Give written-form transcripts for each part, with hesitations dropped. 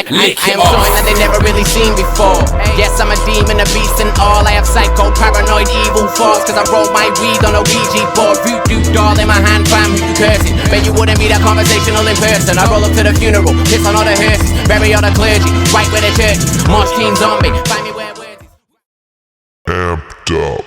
I am showing that they never really seen before. Yes, I'm a demon, a beast and all. I have psycho, paranoid, evil thoughts, cause I rolled my weed on a Ouija board. Voodoo doll in my hand, fam, who you cursing? Bet you wouldn't be that conversational in person. I roll up to the funeral, piss on all the hearses, bury all the clergy, right where the church is. March team zombie, find me where words is. Amped up.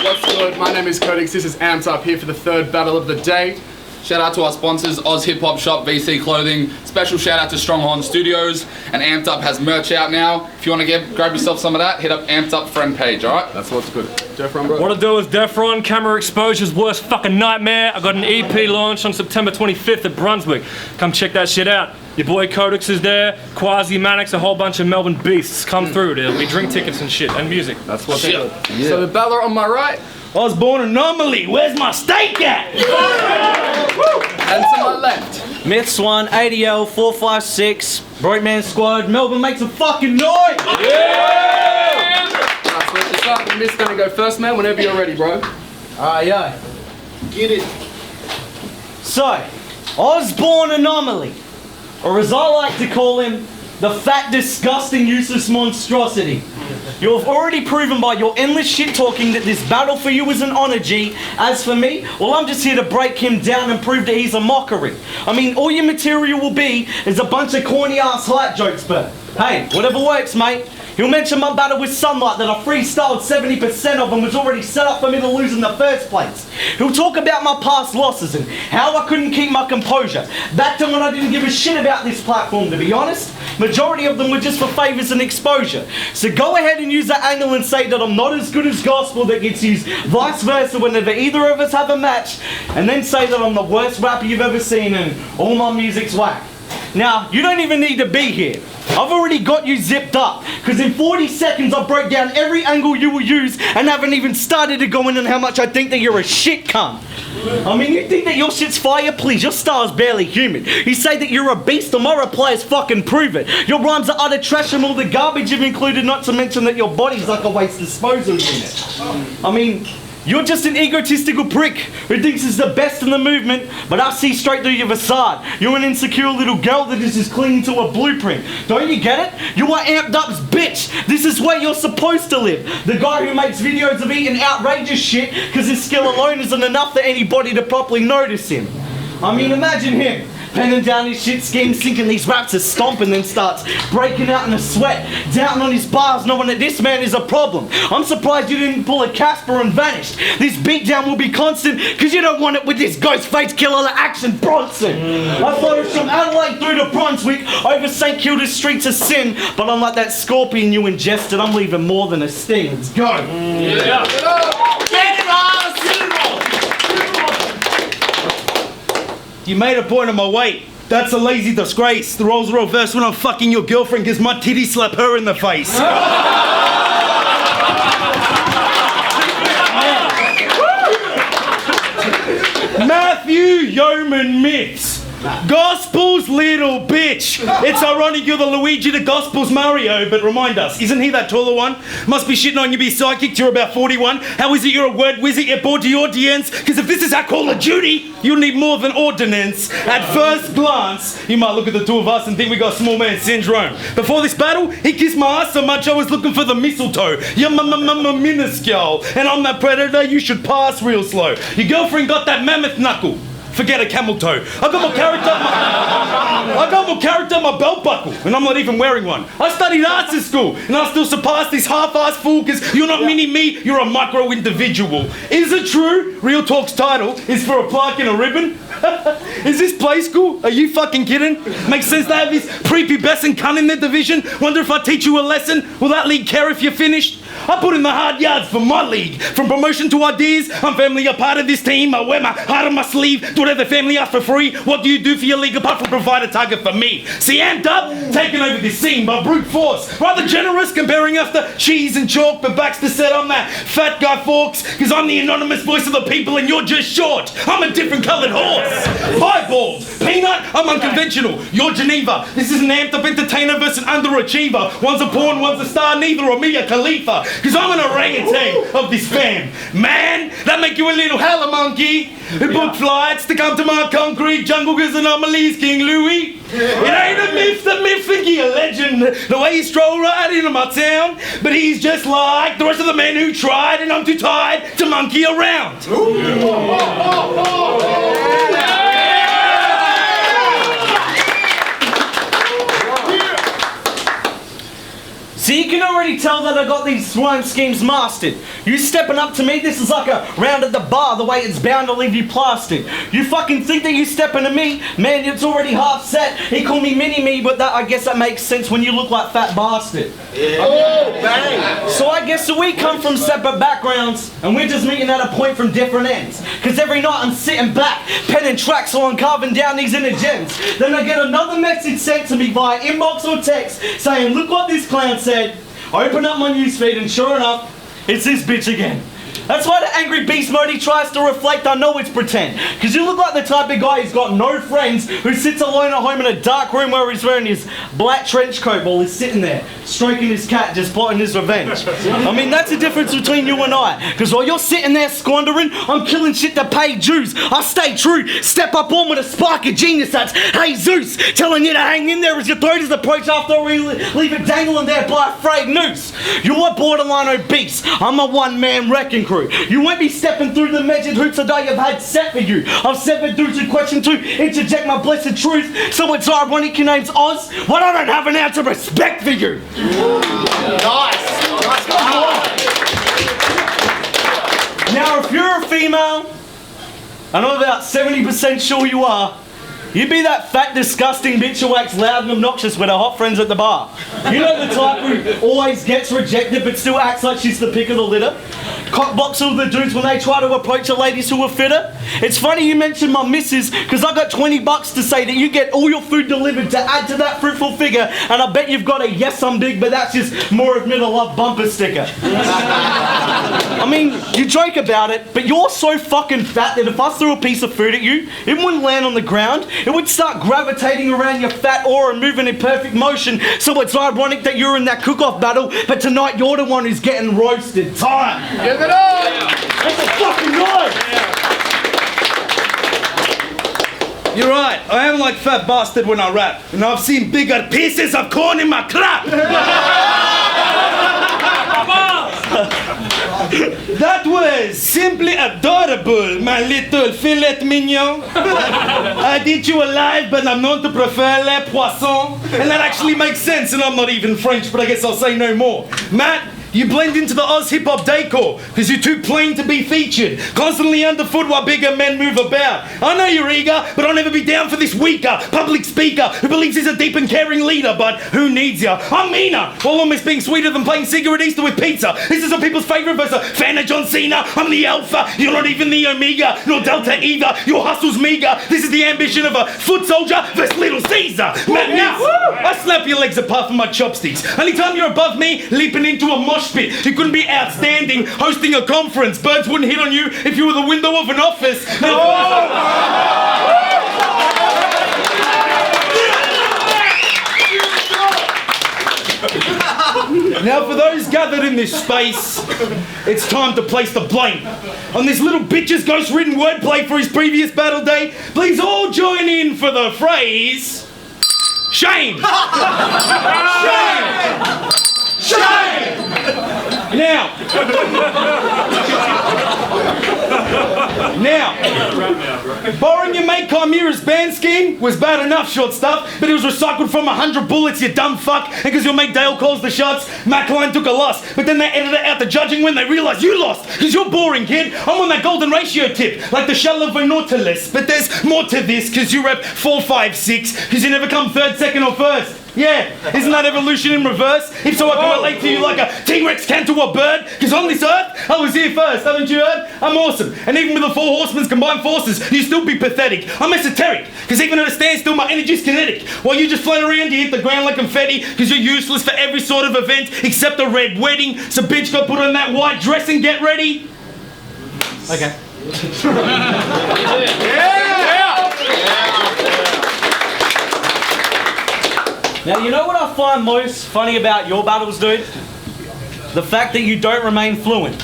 What's good? My name is Codix. This is Amped Up here for the third battle of the day. Shout out to our sponsors, Oz Hip Hop Shop, VC Clothing. Special shout out to Stronghorn Studios. And Amped Up has merch out now. If you want to grab yourself some of that, hit up Amped Up friend page, alright? That's what's good. Defron, bro. What I do is Defron, camera exposure's worst fucking nightmare. I got an EP launch on September 25th at Brunswick. Come check that shit out. Your boy Codix is there, Quasi Mannix, a whole bunch of Melbourne beasts. Come through, there'll be drink tickets and shit, and music. That's what's good. Yeah. So the battler on my right. Auzborn Anomali, where's my steak at? And to my left. Mythz 1, ADL 456, Brokeman Squad, Melbourne, make some fucking noise! Yeah! Alright, so let's start. The Mythz gonna go first, man, whenever you're ready, bro. Alright, yo. Get it. So, Auzborn Anomali, or as I like to call him, the fat, disgusting, useless monstrosity. You have already proven by your endless shit talking that this battle for you is an honor, G. As for me, well, I'm just here to break him down and prove that he's a mockery. I mean, all your material will be is a bunch of corny ass hype jokes, but hey, whatever works, mate. He'll mention my battle with Sunlight that I freestyled 70% of and was already set up for me to lose in the first place. He'll talk about my past losses and how I couldn't keep my composure. Back to when I didn't give a shit about this platform, to be honest. Majority of them were just for favours and exposure. So go ahead and use that angle and say that I'm not as good as gospel that gets used vice versa whenever either of us have a match, and then say that I'm the worst rapper you've ever seen and all my music's whack. Now, you don't even need to be here. I've already got you zipped up, because in 40 seconds I broke down every angle you will use and haven't even started to go in on how much I think that you're a shit cunt. I mean, you think that your shit's fire? Please, your star's barely human. You say that you're a beast, and my reply is fucking prove it. Your rhymes are utter trash and all the garbage you've included, not to mention that your body's like a waste disposal unit. I mean, you're just an egotistical prick who thinks he's the best in the movement, but I see straight through your facade. You're an insecure little girl that is just clinging to a blueprint. Don't you get it? You are Amped Up's bitch. This is where you're supposed to live. The guy who makes videos of eating outrageous shit because his skill alone isn't enough for anybody to properly notice him. I mean, imagine him penning down his shit schemes, thinking these raps are stomping, then starts breaking out in a sweat, doubting on his bars, knowing that this man is a problem. I'm surprised you didn't pull a Casper and vanish. This beatdown will be constant because you don't want it with this ghost face killer Action Bronson. I floated from Adelaide through to Brunswick, over St Kilda's streets of sin, but unlike that scorpion you ingested, I'm leaving more than a sting. Let's go. Yeah. You made a point of my weight. That's a lazy disgrace. The roles are reversed when I'm fucking your girlfriend because my titty slap her in the face. Matthew Yeoman Mythz. Gospel's little bitch. It's ironic you're the Luigi to Gospel's Mario, but remind us, isn't he that taller one? Must be shitting on you be psychic, you're about 41. How is it you're a word wizard, you're bored to your audience? Because if this is our Call of Duty, you'll need more than ordnance. At first glance, you might look at the two of us and think we got small man syndrome. Before this battle, he kissed my ass so much I was looking for the mistletoe. You're minuscule, and I'm that predator, you should pass real slow. Your girlfriend got that mammoth knuckle. Forget a camel toe. I got more character in my belt buckle, and I'm not even wearing one. I studied arts in school, and I still surpass this half-assed fool because you're not mini-me, you're a micro-individual. Is it true? Real Talk's title is for a plaque and a ribbon? Is this play school? Are you fucking kidding? Makes sense to have this prepubescent cunt in their division? Wonder if I teach you a lesson? Will that league care if you're finished? I put in the hard yards for my league. From promotion to ideas, I'm family a part of this team. I wear my heart on my sleeve. Do whatever family asks for free. What do you do for your league apart from provide a target for me? See, Amped Up, taking over this scene by brute force. Rather generous, comparing us to cheese and chalk, but Baxter said I'm that fat guy Forks, because I'm the anonymous voice of the people and you're just short. I'm a different coloured horse. Eyeballs. Peanut, I'm unconventional. You're Geneva. This is an Amped Up entertainer versus an underachiever. One's a pawn, one's a star, neither are me a Khalifa. cause I'm an orangutan of this fam. Man, that make you a little hella monkey. Who book flights to come to my concrete jungle cause anomalies, King Louis. It ain't a myth that myth think he a legend, the way he stroll right into my town. But he's just like the rest of the men who tried, and I'm too tired to monkey around. So you can already tell that I got these rhyme schemes mastered. You stepping up to me, this is like a round at the bar, the way it's bound to leave you plastered. You fucking think that you stepping to me? Man, it's already half set. He called me mini-me, but that I guess that makes sense when you look like fat bastard. Yeah. Oh, bang. So I guess that we come from separate backgrounds, and we're just meeting at a point from different ends. Cause every night I'm sitting back, pen and tracks so I'm carving down these inner gems. Then I get another message sent to me via inbox or text saying, look what this clown said. I open up my newsfeed and sure enough, it's this bitch again. That's why the angry beast mode he tries to reflect, I know it's pretend. Cause you look like the type of guy who's got no friends, who sits alone at home in a dark room where he's wearing his black trench coat while he's sitting there, stroking his cat, just plotting his revenge. I mean, that's the difference between you and I. Cause while you're sitting there squandering, I'm killing shit to pay dues. I stay true, step up on with a spark of genius that's, hey Zeus, telling you to hang in there as your throat is approached after we leave it dangling there by a frayed noose. You're borderline obese, I'm a one-man wrecking crew. You won't be stepping through the measured hoops that I have had set for you. I've severed through to question to interject my blessed truth. So it's ironic your name's Oz, but I don't have an ounce of respect for you. Nice. Now if you're a female, and I'm about 70% sure you are, you'd be that fat, disgusting bitch who acts loud and obnoxious with her hot friends at the bar. You know the type who always gets rejected but still acts like she's the pick of the litter? Cockblocks all the dudes when they try to approach the ladies who are fitter? It's funny you mentioned my missus, because I got $20 to say that you get all your food delivered to add to that fruitful figure, and I bet you've got a yes I'm big, but that's just more of me to love bumper sticker. I mean, you joke about it, but you're so fucking fat that if I threw a piece of food at you, it wouldn't land on the ground. It would start gravitating around your fat aura and moving in perfect motion. So it's ironic that you're in that cook-off battle, but tonight you're the one who's getting roasted. Time! Give it up! That's a fucking noise! You're right, I am like fat bastard when I rap, and I've seen bigger pieces of corn in my crap! That was simply adorable, my little filet mignon. I did you alive, but I'm known to prefer les poissons. And that actually makes sense, and I'm not even French, but I guess I'll say no more. Matt, you blend into the Oz hip-hop decor, because you're too plain to be featured. Constantly underfoot while bigger men move about. I know you're eager, but I'll never be down for this weaker public speaker who believes he's a deep and caring leader, but who needs ya? I'm meaner, while almost being sweeter than playing cigarette Easter with pizza. This is some people's favourite verse, a fan of John Cena. I'm the alpha, you're not even the omega, nor delta either. Your hustle's meager. This is the ambition of a foot soldier versus Little Caesar. Now, I slap your legs apart from my chopsticks. Anytime you're above me, leaping into a mosh pit. You couldn't be outstanding hosting a conference. Birds wouldn't hit on you if you were the window of an office. Now for those gathered in this space, it's time to place the blame on this little bitch's ghost-ridden wordplay for his previous battle day. Please all join in for the phrase... Shame! Shame! Shame! Now, borrowing your mate Chimera's band scheme was bad enough, short stuff, but it was recycled from 100 bullets, you dumb fuck. And because your mate Dale calls the shots, Matt Klein took a loss, but then they edited out the judging when they realised you lost, because you're boring, kid. I'm on that golden ratio tip, like the shell of a nautilus, but there's more to this, because you rep 4, 5, 6, because you never come third, second or first. Yeah, isn't that evolution in reverse? If so, I can relate to you like a T-Rex can to a bird, because on this earth, I was here first, haven't you heard? I'm awesome, and even with the 4 horsemen's combined forces, you still be pathetic. I'm esoteric, because even at a standstill, my energy's kinetic. While you just float around, you hit the ground like confetti, because you're useless for every sort of event, except a red wedding. So bitch, go put on that white dress and get ready. Okay. Now, you know what I find most funny about your battles, dude? The fact that you don't remain fluent.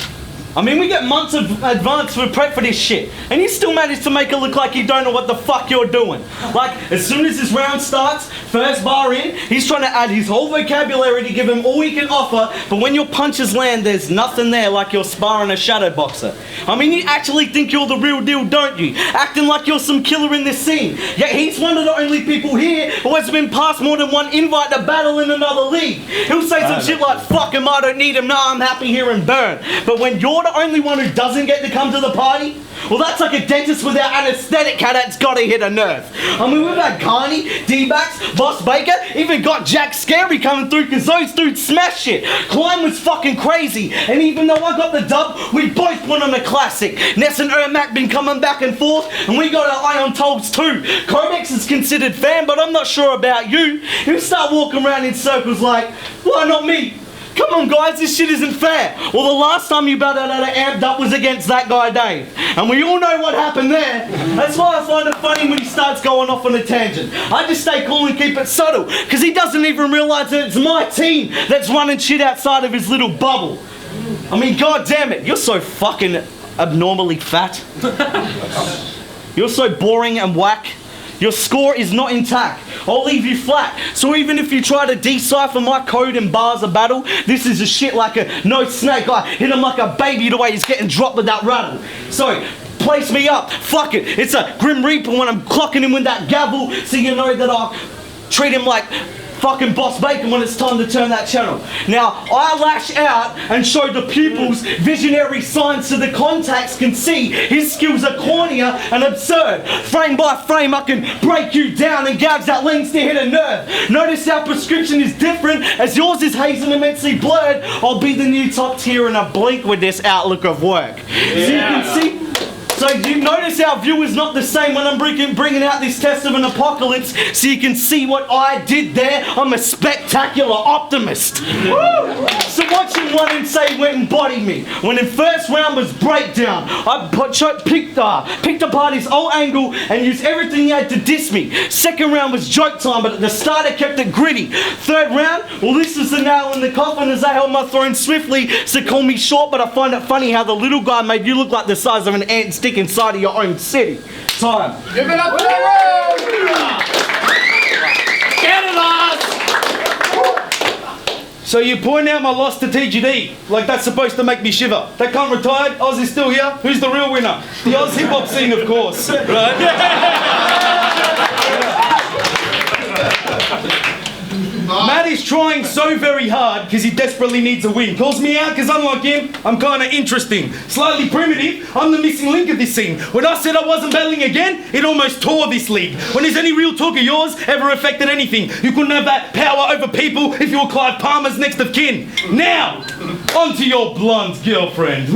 I mean, we get months of advance for prep for this shit, and you still manage to make it look like you don't know what the fuck you're doing. Like, as soon as this round starts, first bar in, he's trying to add his whole vocabulary to give him all he can offer, but when your punches land, there's nothing there like you're sparring a shadow boxer. I mean, you actually think you're the real deal, don't you? Acting like you're some killer in this scene. Yet he's one of the only people here who has been passed more than one invite to battle in another league. He'll say some shit like, fuck him, I don't need him, nah, I'm happy here and burn. But when you're the only one who doesn't get to come to the party, well, that's like a dentist without anesthetic, how that's gotta hit a nerve. I mean, we've had Carney, D-Backs, Boss Baker, even got Jack Scary coming through because those dudes smashed shit. Klein was fucking crazy, and even though I got the dub, we both went on a classic. Ness and Ermac been coming back and forth, and we got our eye on Tolbs too. Codix is considered fan, but I'm not sure about you. You start walking around in circles like, why not me? Come on guys, this shit isn't fair. Well, the last time you battled out of Amped Up was against that guy Dave. And we all know what happened there. That's why I find it funny when he starts going off on a tangent. I just stay cool and keep it subtle, because he doesn't even realise that it's my team that's running shit outside of his little bubble. I mean, god damn it, you're so fucking abnormally fat. You're so boring and whack. Your score is not intact. I'll leave you flat. So even if you try to decipher my code and bars of battle, this is a shit like a no snake. I hit him like a baby the way he's getting dropped with that rattle. So place me up. Fuck it. It's a Grim Reaper when I'm clocking him with that gavel, so you know that I treat him like fucking Boss Bacon when it's time to turn that channel. Now, I lash out and show the pupils visionary signs so the contacts can see his skills are cornier and absurd. Frame by frame, I can break you down and gouge that length to hit a nerve. Notice our prescription is different, as yours is hazy and immensely blurred. I'll be the new top tier in a blink with this outlook of work. So you notice our view is not the same when I'm bringing out this test of an apocalypse, so you can see what I did there. I'm a spectacular optimist. Woo! So watch him run and say went and body me. When in first round was breakdown, I picked apart his whole angle and used everything he had to diss me. Second round was joke time, but at the start I kept it gritty. Third round, well, this is the nail in the coffin as I held my throne swiftly. So call me short, but I find it funny how the little guy made you look like the size of an ant stick inside of your own city. Time. Give it up to the road! Get it, Oz! So you point out my loss to TGD, like that's supposed to make me shiver. They can't retire, Oz is still here. Who's the real winner? The Oz hip hop scene, of course. Right? Matt is trying so very hard because he desperately needs a win. Calls me out because unlike him, I'm kind of interesting. Slightly primitive, I'm the missing link of this scene. When I said I wasn't battling again, it almost tore this league. When has any real talk of yours ever affected anything? You couldn't have that power over people if you were Clive Palmer's next of kin. Now, onto your blonde girlfriend.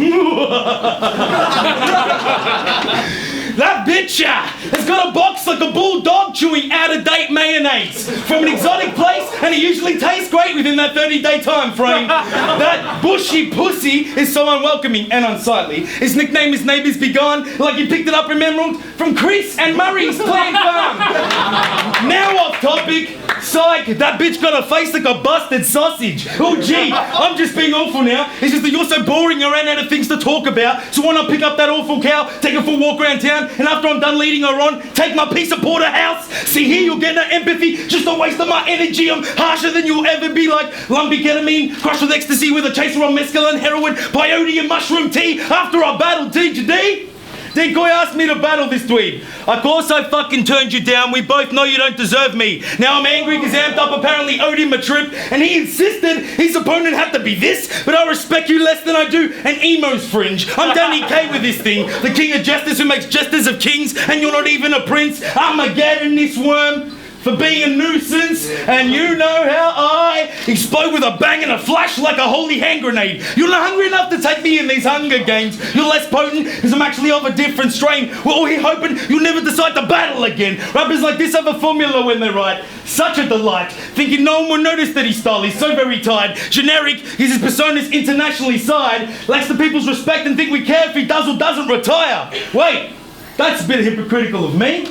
That bitch has got a box like a bulldog chewing out-of-date mayonnaise from an exotic place, and it usually tastes great within that 30-day time frame. That bushy pussy is so unwelcoming and unsightly. His nickname is Neighbours Be Gone, like he picked it up in Emerald from Chris and Murray's Plant Farm. Now off topic. Psych, that bitch got a face like a busted sausage. Oh gee, I'm just being awful now. It's just that you're so boring I ran out of things to talk about. So why not pick up that awful cow, take her for a walk around town, and after I'm done leading her on, take my piece of porterhouse? See here, you'll get no empathy, just a waste of my energy. I'm harsher than you'll ever be, like lumpy ketamine, crushed with ecstasy with a chaser on mescaline, heroin, peyote and mushroom tea after I battled TGD. Decoy asked me to battle this dweeb. Of course I fucking turned you down. We both know you don't deserve me. Now I'm angry because Amped Up apparently owed him a trip and he insisted his opponent had to be this, but I respect you less than I do an emo's fringe. I'm Danny K with this thing, the king of justice who makes jesters of kings, and you're not even a prince. Armageddon, this worm, for being a nuisance, and you know how I explode with a bang and a flash like a holy hand grenade. You're not hungry enough to take me in these Hunger Games. You're less potent because I'm actually of a different strain. We're all here hoping you'll never decide to battle again. Rappers like this have a formula when they write. Such a delight. Thinking no one will notice that his style is so very tied. Generic is his persona's internationally side. Lacks the people's respect and think we care if he does or doesn't retire. Wait, that's a bit hypocritical of me.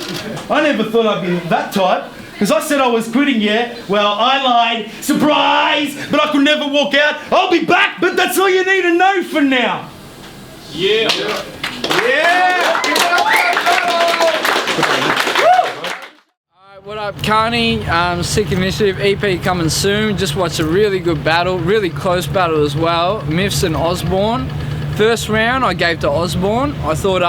I never thought I'd be that type. Because I said I was quitting, yeah? Well, I lied. Surprise! But I could never walk out. I'll be back, but that's all you need to know for now. Yeah. What up, Carney? Sick Initiative EP coming soon. Just watched a really good battle, really close battle as well. Mythz and Auzborn. First round I gave to Auzborn. I thought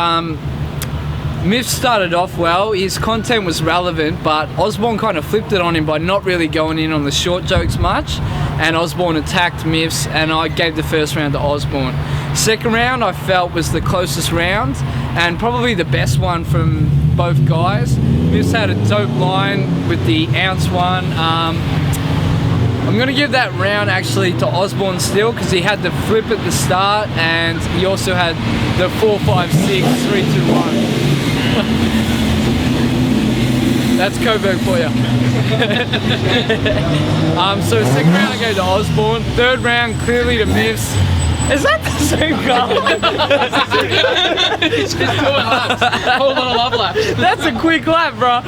Mythz started off well. His content was relevant, but Auzborn kind of flipped it on him by not really going in on the short jokes much. And Auzborn attacked Mythz, and I gave the first round to Auzborn. Second round I felt was the closest round, and probably the best one from both guys. Mythz had a dope line with the ounce one. I'm gonna give that round actually to Auzborn still, because he had the flip at the start, and he also had the 4-5-6 3-2-1. That's Coburg for you. So second round I go to Auzborn. Third round clearly to Mythz. Is that the same guy? It's just doing laps. Whole lot of love laps. That's a quick lap, bro.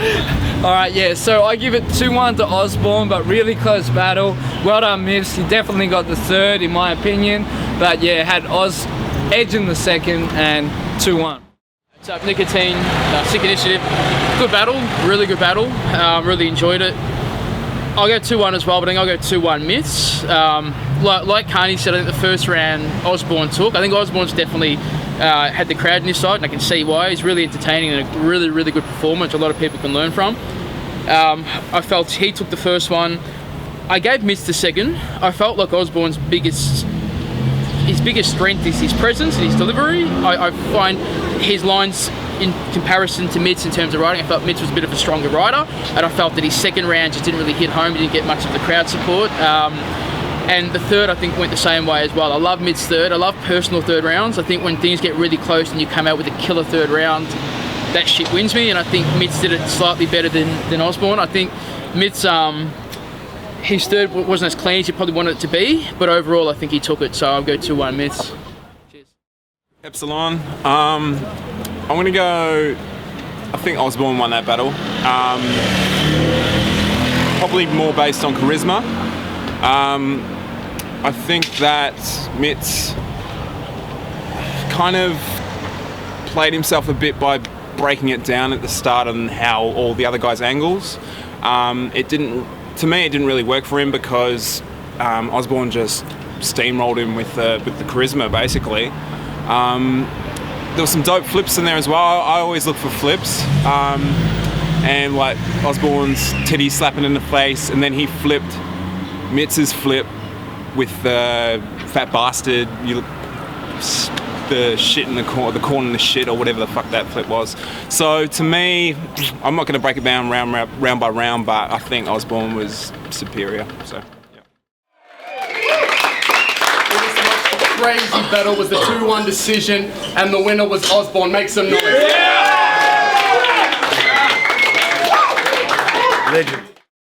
Alright, yeah, so I give it 2-1 to Auzborn, but really close battle. Well done, Mythz. He definitely got the third, in my opinion. But yeah, had Oz edge in the second, and 2-1. What's up, Nicotine? Sick Initiative. Good battle, really good battle. Really enjoyed it. I'll go 2-1 as well, but I think I'll go 2-1 Mythz. Like Carney said, I think the first round Auzborn took. I think Osborne's definitely had the crowd on his side, and I can see why. He's really entertaining and a really, really good performance. A lot of people can learn from. I felt he took the first one. I gave Mythz the second. I felt like Osborne's biggest strength is his presence and his delivery. I find his lines in comparison to Mythz in terms of riding, I felt Mythz was a bit of a stronger rider, and I felt that his second round just didn't really hit home. He didn't get much of the crowd support. And the third, I think, went the same way as well. I love Mythz third. I love personal third rounds. I think when things get really close and you come out with a killer third round, that shit wins me, and I think Mythz did it slightly better than Auzborn. I think Mythz, his third wasn't as clean as he probably wanted it to be, but overall I think he took it, so I'll go 2-1 Mythz. Cheers. Epsilon. I'm going to go, I think Auzborn won that battle. Probably more based on charisma. I think that Mythz kind of played himself a bit by breaking it down at the start on how all the other guys' angles. To me, it didn't really work for him because Auzborn just steamrolled him with the charisma, basically. There were some dope flips in there as well. I always look for flips. And like Osborne's titty slapping in the face, and then he flipped Mythz's flip with the fat bastard, the shit in the corn in the shit, or whatever the fuck that flip was. So to me, I'm not going to break it down round by round, but I think Auzborn was superior. So. Crazy battle was the 2-1 decision, and the winner was Auzborn. Make some noise. Legend.